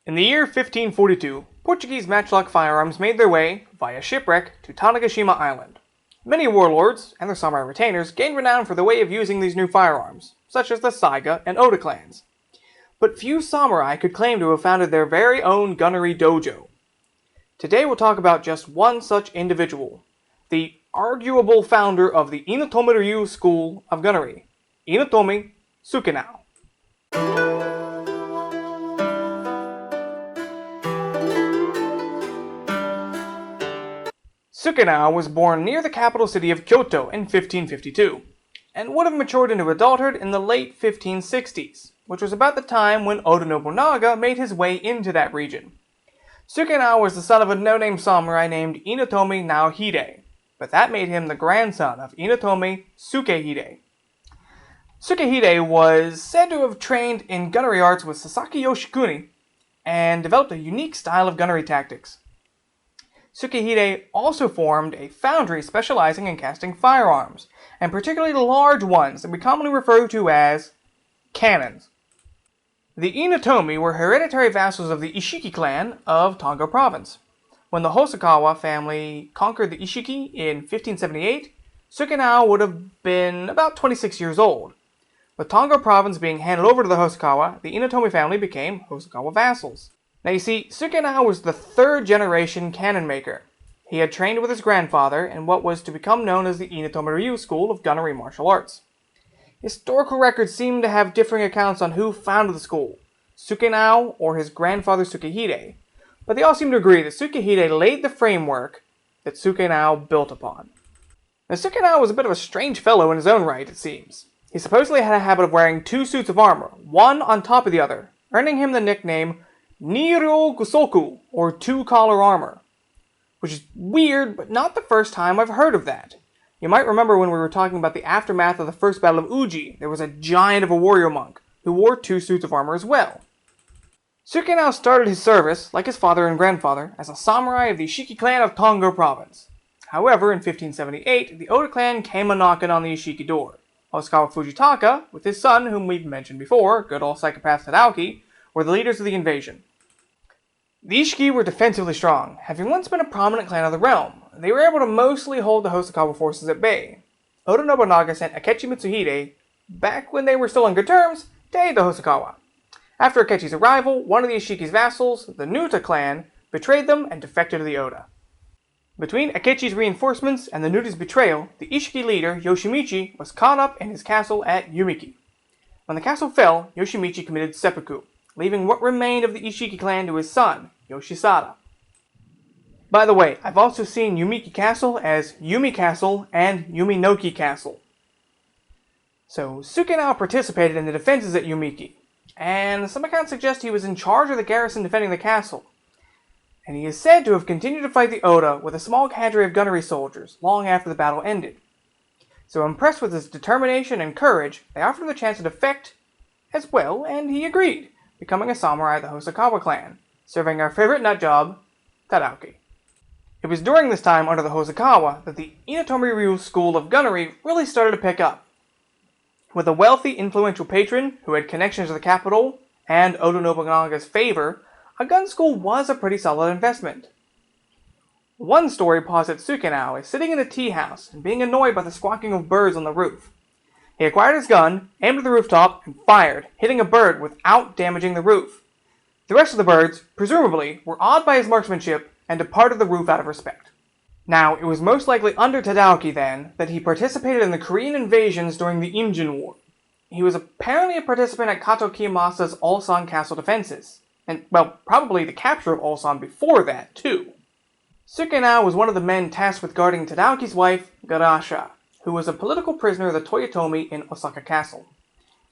In the year 1542, Portuguese matchlock firearms made their way, via shipwreck, to Tanegashima Island. Many warlords, and their samurai retainers, gained renown for the way of using these new firearms, such as the Saiga and Oda clans. But few samurai could claim to have founded their very own gunnery dojo. Today we'll talk about just one such individual, the arguable founder of the Inatomi-ryu school of gunnery, Inatomi Sukenao. Sukenao was born near the capital city of Kyoto in 1552, and would have matured into adulthood in the late 1560s, which was about the time when Oda Nobunaga made his way into that region. Sukenao was the son of a no-name samurai named Inatomi Naohide, but that made him the grandson of Inatomi Sukehide. Sukehide was said to have trained in gunnery arts with Sasaki Yoshikuni, and developed a unique style of gunnery tactics. Sukehide also formed a foundry specializing in casting firearms, and particularly large ones that we commonly refer to as cannons. The Inatomi were hereditary vassals of the Ishiki clan of Tonga province. When the Hosokawa family conquered the Ishiki in 1578, Sukenao would have been about 26 years old. With Tonga province being handed over to the Hosokawa, the Inatomi family became Hosokawa vassals. Now you see, Sukenao was the third generation cannon maker. He had trained with his grandfather in what was to become known as the Inatomi-ryu school of gunnery martial arts. Historical records seem to have differing accounts on who founded the school, Sukenao or his grandfather Sukehide, but they all seem to agree that Sukehide laid the framework that Sukenao built upon. Now Sukenao was a bit of a strange fellow in his own right, it seems. He supposedly had a habit of wearing two suits of armor, one on top of the other, earning him the nickname Niryo Gusoku, or two-collar armor. Which is weird, but not the first time I've heard of that. You might remember when we were talking about the aftermath of the First Battle of Uji, there was a giant of a warrior monk, who wore two suits of armor as well. Sukenao started his service, like his father and grandfather, as a samurai of the Ishiki clan of Tonga province. However, in 1578, the Oda clan came a-knocking on the Ishiki door. Hosokawa Fujitaka, with his son, whom we've mentioned before, good old psychopath Tadauki, were the leaders of the invasion. The Ishiki were defensively strong, having once been a prominent clan of the realm. They were able to mostly hold the Hosokawa forces at bay. Oda Nobunaga sent Akechi Mitsuhide, back when they were still on good terms, to aid the Hosokawa. After Akechi's arrival, one of the Ishiki's vassals, the Nuta clan, betrayed them and defected to the Oda. Between Akechi's reinforcements and the Nuta's betrayal, the Ishiki leader, Yoshimichi, was caught up in his castle at Yumiki. When the castle fell, Yoshimichi committed seppuku, leaving what remained of the Ishiki clan to his son, Yoshisada. By the way, I've also seen Yumiki Castle as Yumi Castle and Yuminoki Castle. So, Sukenao participated in the defenses at Yumiki, and some accounts suggest he was in charge of the garrison defending the castle. And he is said to have continued to fight the Oda with a small cadre of gunnery soldiers long after the battle ended. So impressed with his determination and courage, they offered him the chance to defect as well, and he agreed, becoming a samurai of the Hosokawa clan, serving our favorite nutjob, Tadauki. It was during this time under the Hosokawa that the Inatomi-ryu school of gunnery really started to pick up. With a wealthy, influential patron who had connections to the capital and Oda Nobunaga's favor, a gun school was a pretty solid investment. One story posits Sukenao as sitting in a tea house and being annoyed by the squawking of birds on the roof. He acquired his gun, aimed at the rooftop, and fired, hitting a bird without damaging the roof. The rest of the birds, presumably, were awed by his marksmanship and departed the roof out of respect. Now, it was most likely under Tadauki, then, that he participated in the Korean invasions during the Imjin War. He was apparently a participant at Kato Kiyomasa's Ulsan Castle defenses, and, well, probably the capture of Ulsan before that, too. Sukenao was one of the men tasked with guarding Tadauki's wife, Garasha, who was a political prisoner of the Toyotomi in Osaka Castle.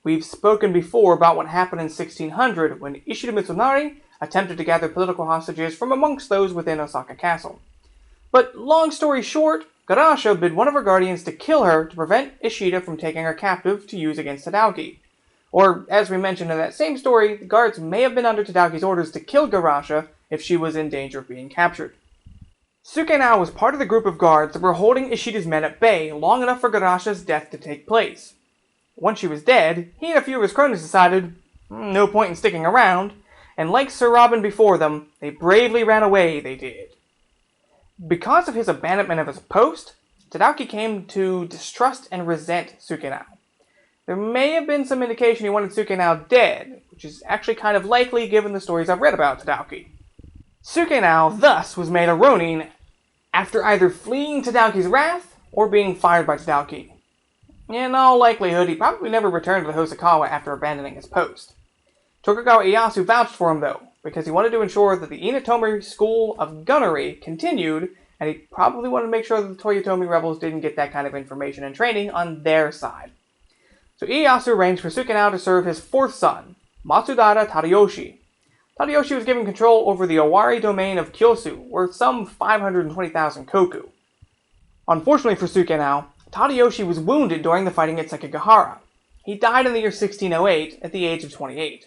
We've spoken before about what happened in 1600 when Ishida Mitsunari attempted to gather political hostages from amongst those within Osaka Castle. But long story short, Garasha bid one of her guardians to kill her to prevent Ishida from taking her captive to use against Tadauki. Or, as we mentioned in that same story, the guards may have been under Tadauki's orders to kill Garasha if she was in danger of being captured. Sukenao was part of the group of guards that were holding Ishida's men at bay long enough for Garasha's death to take place. Once she was dead, he and a few of his cronies decided, no point in sticking around, and like Sir Robin before them, they bravely ran away, they did. Because of his abandonment of his post, Tadauki came to distrust and resent Sukenao. There may have been some indication he wanted Sukenao dead, which is actually kind of likely given the stories I've read about Tadauki. Sukenao thus was made a ronin after either fleeing Tadauki's wrath or being fired by Tadauki. In all likelihood, he probably never returned to the Hosokawa after abandoning his post. Tokugawa Ieyasu vouched for him though, because he wanted to ensure that the Inatomi school of gunnery continued, and he probably wanted to make sure that the Toyotomi rebels didn't get that kind of information and training on their side. So Ieyasu arranged for Sukenao to serve his fourth son, Matsudara Tadayoshi. Tadayoshi was given control over the Owari domain of Kyosu, worth some 520,000 koku. Unfortunately for Sukenao, Tadayoshi was wounded during the fighting at Sekigahara. He died in the year 1608 at the age of 28.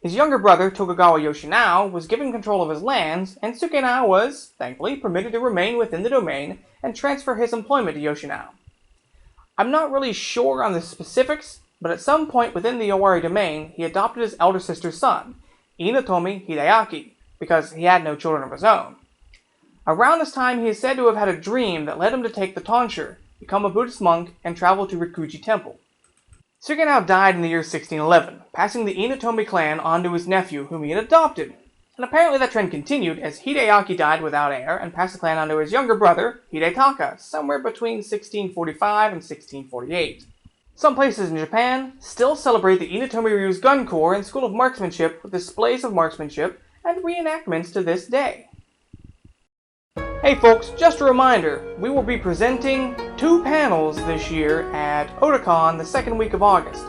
His younger brother, Tokugawa Yoshinao, was given control of his lands, and Sukenao was, thankfully, permitted to remain within the domain and transfer his employment to Yoshinao. I'm not really sure on the specifics, but at some point within the Owari domain, he adopted his elder sister's son, Inatomi Hideaki, because he had no children of his own. Around this time, he is said to have had a dream that led him to take the tonsure, become a Buddhist monk, and travel to Rikuji Temple. Sukenao died in the year 1611, passing the Inatomi clan on to his nephew, whom he had adopted. And apparently that trend continued, as Hideaki died without heir and passed the clan on to his younger brother, Hidetaka, somewhere between 1645 and 1648. Some places in Japan still celebrate the Inatomi-ryu's gun corps and school of marksmanship with displays of marksmanship and reenactments to this day. Hey folks, just a reminder, we will be presenting 2 panels this year at Otakon the second week of August.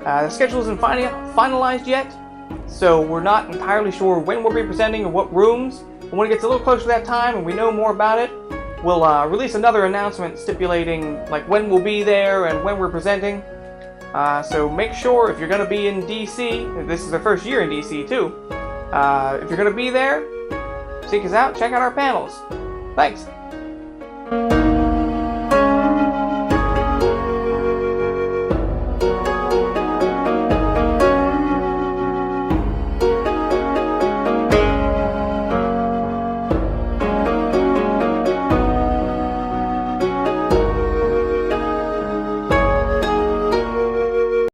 The schedule isn't finalized yet, so we're not entirely sure when we'll be presenting or what rooms. But when it gets a little closer to that time and we know more about it, we'll release another announcement stipulating like when we'll be there and when we're presenting. So make sure if you're going to be in DC, this is our first year in DC too, if you're going to be there, seek us out, check out our panels. Thanks.